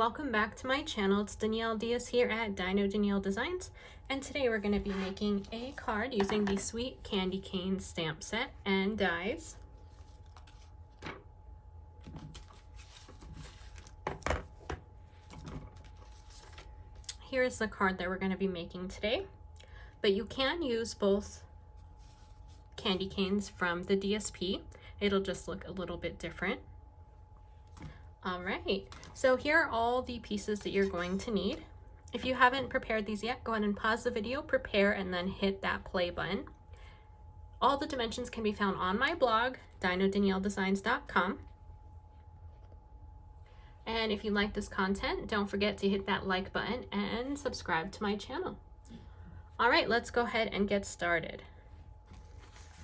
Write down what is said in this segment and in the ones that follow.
welcome back to my channel. It's Danielle Diaz here at Dino Danielle Designs, and today we're going to be making a card using the Sweet Candy Cane stamp set and dies. Here is the card that we're going to be making today, but you can use both candy canes from the DSP. It'll just look a little bit different. All right, so here are all the pieces that you're going to need. If you haven't prepared these yet, go ahead and pause the video, prepare, and then hit that play button. All the dimensions can be found on my blog, dinodanielledesigns.com. And if you like this content, don't forget to hit that like button and subscribe to my channel. All right, let's go ahead and get started.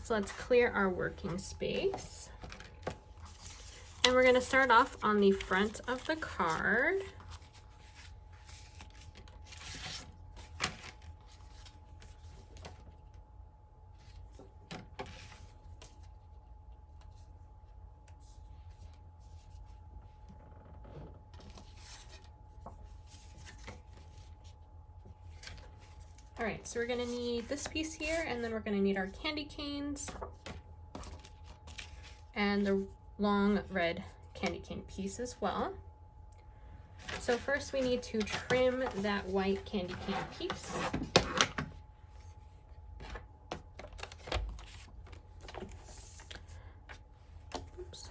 So let's clear our working space. And we're going to start off on the front of the card. All right, so we're going to need this piece here, and then we're going to need our candy canes and the long red candy cane piece as well. So first we need to trim that white candy cane piece. Oops.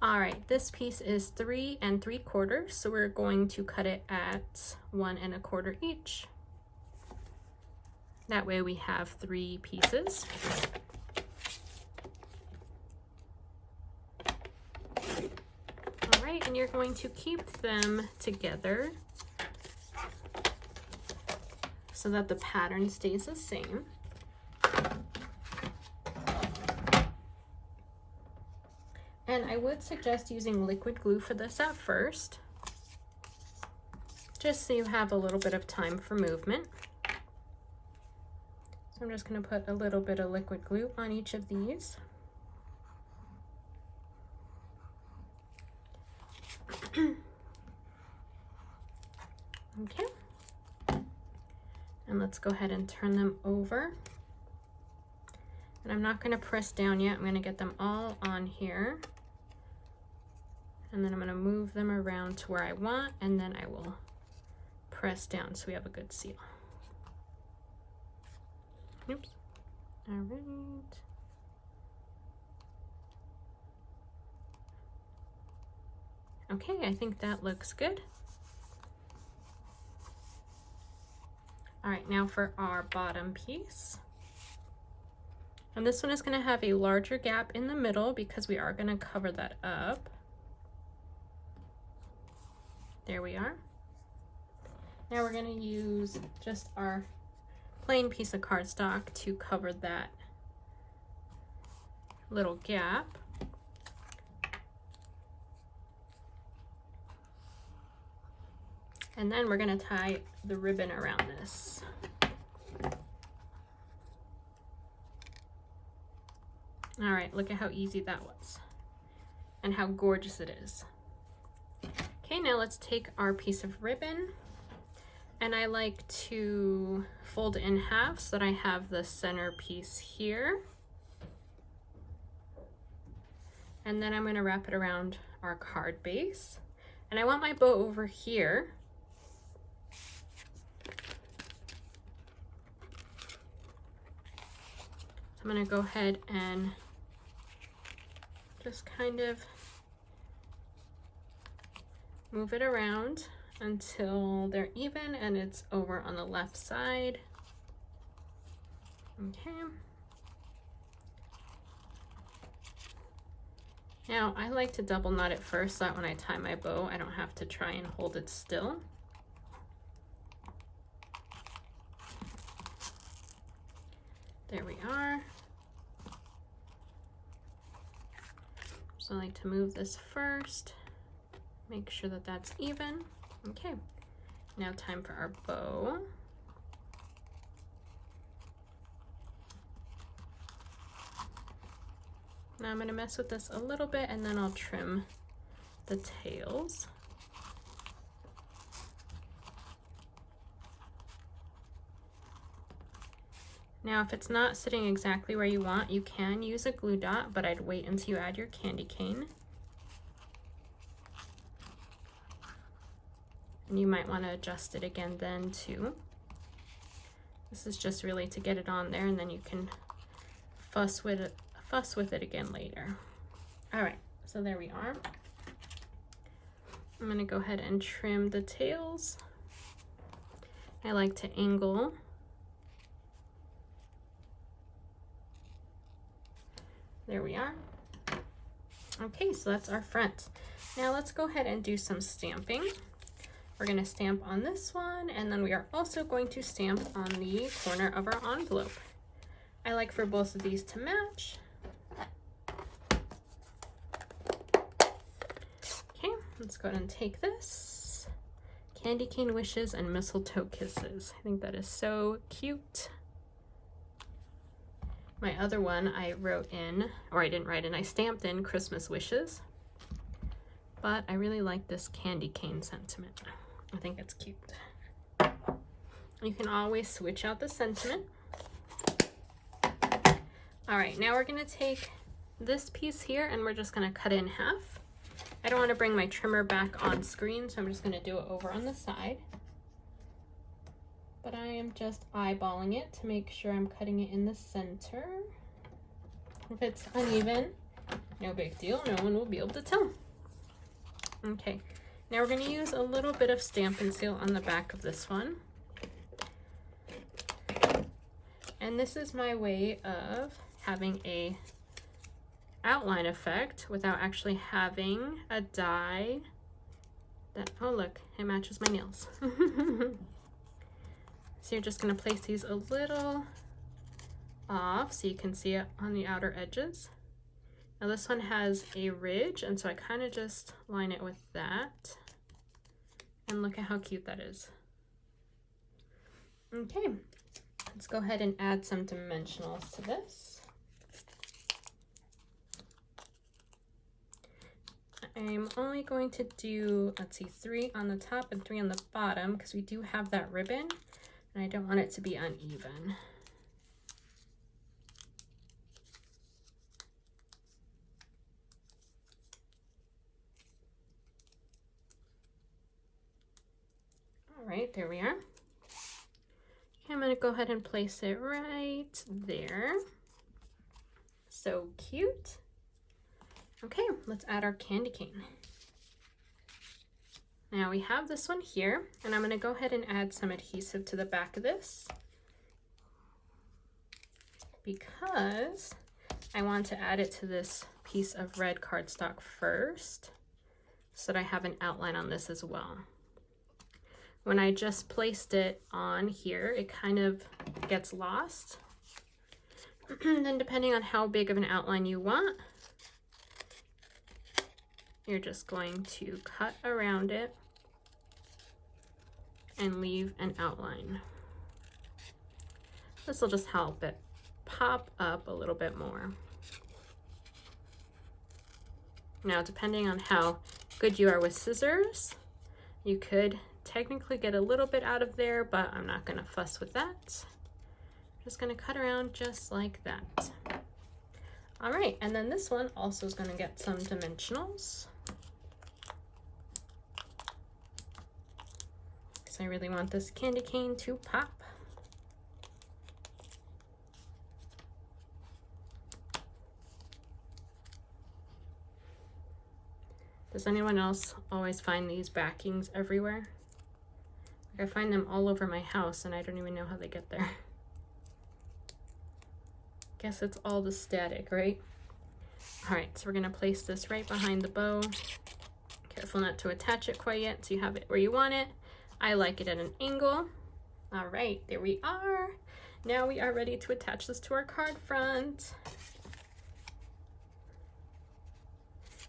All right, this piece is 3 3/4, so we're going to cut it at 1 1/4 each. That way we have 3 pieces. And you're going to keep them together so that the pattern stays the same. And I would suggest using liquid glue for this at first, just so you have a little bit of time for movement. So I'm just going to put a little bit of liquid glue on each of these. Okay, and let's go ahead and turn them over. And I'm not going to press down yet. I'm going to get them all on here, and then I'm going to move them around to where I want, and then I will press down so we have a good seal. Oops. All right. Okay, I think that looks good. All right, now for our bottom piece. And this one is going to have a larger gap in the middle because we are going to cover that up. There we are. Now we're going to use just our plain piece of cardstock to cover that little gap. And then we're going to tie the ribbon around this. All right, look at how easy that was and how gorgeous it is. Okay, now let's take our piece of ribbon, and I like to fold it in half so that I have the center piece here. And then I'm going to wrap it around our card base. And I want my bow over here. I'm going to go ahead and just kind of move it around until they're even and it's over on the left side. Okay. Now I like to double knot it first so that when I tie my bow, I don't have to try and hold it still. There we are. So I like to move this first, make sure that that's even. Okay, now time for our bow. Now I'm going to mess with this a little bit and then I'll trim the tails. Now, if it's not sitting exactly where you want, you can use a glue dot, but I'd wait until you add your candy cane. And you might want to adjust it again then too. This is just really to get it on there, and then you can fuss with it again later. All right, so there we are. I'm going to go ahead and trim the tails. I like to angle. There we are. Okay, so that's our front. Now let's go ahead and do some stamping. We're going to stamp on this one, and then we are also going to stamp on the corner of our envelope. I like for both of these to match. Okay, let's go ahead and take this. Candy cane wishes and mistletoe kisses. I think that is so cute. My other one I wrote in, or I didn't write in, I stamped in Christmas wishes. But I really like this candy cane sentiment. I think it's cute. You can always switch out the sentiment. All right, now we're gonna take this piece here and we're just gonna cut it in half. I don't wanna bring my trimmer back on screen, so I'm just gonna do it over on the side. But I am just eyeballing it to make sure I'm cutting it in the center. If it's uneven, no big deal, no one will be able to tell. Okay, now we're gonna use a little bit of Stampin' Seal on the back of this one. And this is my way of having a outline effect without actually having a die that, oh look, it matches my nails. So you're just gonna place these a little off so you can see it on the outer edges. Now this one has a ridge, and so I kind of just line it with that. And look at how cute that is. Okay, let's go ahead and add some dimensionals to this. I'm only going to do, let's see, 3 on the top and 3 on the bottom because we do have that ribbon and I don't want it to be uneven. All right, there we are. Okay, I'm gonna go ahead and place it right there. So cute. Okay, let's add our candy cane. Now we have this one here, and I'm gonna go ahead and add some adhesive to the back of this because I want to add it to this piece of red cardstock first so that I have an outline on this as well. When I just placed it on here, it kind of gets lost. Then depending on how big of an outline you want, you're just going to cut around it and leave an outline. This will just help it pop up a little bit more. Now, depending on how good you are with scissors, you could technically get a little bit out of there, but I'm not gonna fuss with that. I'm just gonna cut around just like that. All right, and then this one also is gonna get some dimensionals. Because I really want this candy cane to pop. Does anyone else always find these backings everywhere? Like I find them all over my house and I don't even know how they get there. Guess it's all the static, right? All right, so we're gonna place this right behind the bow. Careful not to attach it quite yet so you have it where you want it. I like it at an angle. All right, there we are. Now we are ready to attach this to our card front.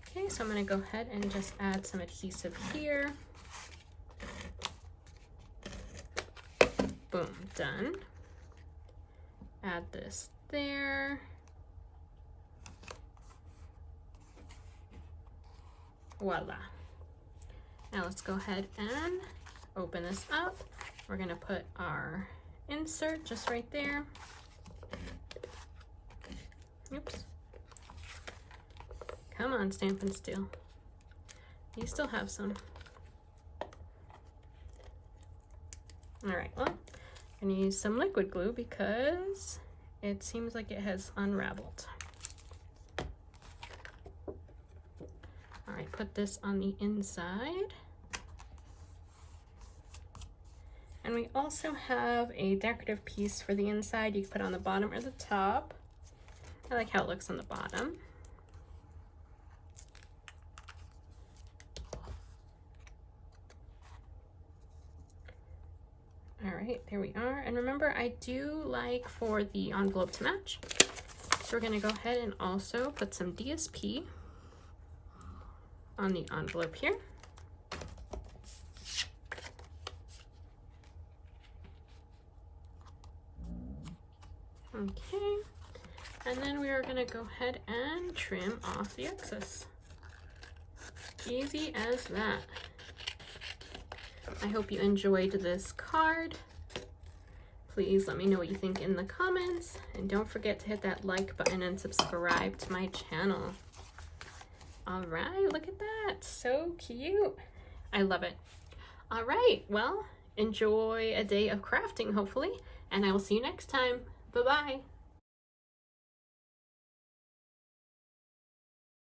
Okay, so I'm gonna go ahead and just add some adhesive here. Boom, done. Add this there. Voila. Now let's go ahead and open this up. We're gonna put our insert just right there. on, Stampin' Steel. You still have some. Alright, well, I'm going to use some liquid glue because it seems like it has unraveled. Alright, put this on the inside. And we also have a decorative piece for the inside. You can put on the bottom or the top. I like how it looks on the bottom. All right, there we are. And remember, I do like for the envelope to match. So we're gonna go ahead and also put some DSP on the envelope here. Okay, and then we are gonna go ahead and trim off the excess. Easy as that. I hope you enjoyed this card. Please let me know what you think in the comments, and don't forget to hit that like button and subscribe to my channel. All right, look at that, so cute. I love it. All right, well, enjoy a day of crafting, hopefully, and I will see you next time. Bye-bye.